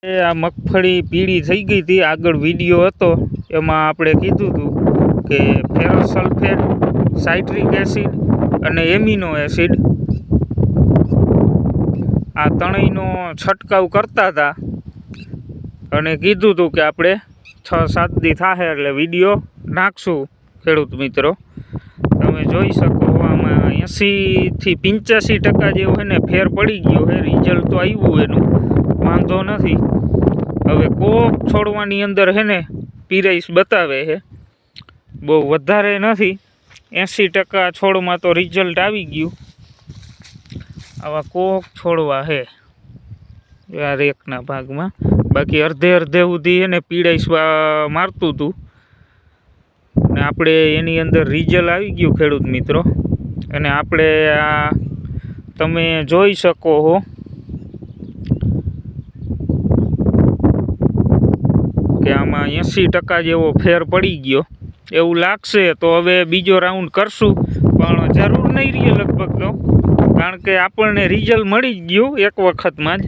આ મગફળી પીળી થઈ ગઈ હતી। આગળ વિડીયો હતો એમાં આપણે કીધું હતું કે ફેરસ સલ્ફેટ, સાઇટ્રિક એસિડ અને એમિનો એસિડ આ ત્રણેયનો છંટકાવ કરતા હતા અને કીધું હતું કે આપણે 6-7 દી થાય એટલે વિડીયો નાખશું। ખેડૂત મિત્રો તમે જોઈ શકો આમાં 80 થી 85% જેવો છે ને ફેર પડી ગયો છે। રિઝલ્ટ તો આવ્યું એનું, વાંધો નથી। હવે કોક છોડવાની અંદર છે ને પીરાઈસ બતાવે છે, બહુ વધારે નથી। 80% છોડમાં તો રિઝલ્ટ આવી ગયું। આવા કોક છોડવા છે આ રેકના ભાગમાં, બાકી અડધે સુધી એને પીડાઈસ મારતું હતું ને આપણે એની અંદર રિઝલ્ટ આવી ગયું ખેડૂત મિત્રો। અને આપણે આ તમે જોઈ શકો છો કે આમાં 80% જેવો ફેર પડી ગયો એવું લાગશે। તો હવે બીજો રાઉન્ડ કરશું, પણ જરૂર નહીં રહે લગભગ તો, કારણ કે આપણને રિઝલ્ટ મળી જ ગયું એક વખતમાં જ।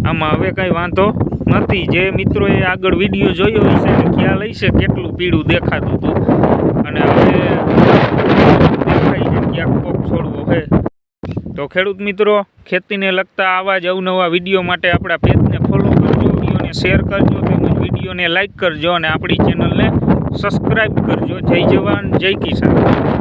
આમાં હવે કાંઈ વાંધો નથી। જે મિત્રોએ આગળ વિડીયો જોયો હશે તો ખ્યાલ હશે કેટલું પીળું દેખાતું હતું। અને હવે દેખાય છે ક્યાંક કોક છોડવો છે। તો ખેડૂત મિત્રો, ખેતીને લગતા આવા જ અવનવા વિડીયો માટે આપણા પેજને ફોલો કરજો, વિડીયોને શેર કરજો, તેમજ વિડીયોને લાઇક કરજો અને આપણી ચેનલને સબસ્ક્રાઈબ કરજો। જય જવાન, જય કિસાન।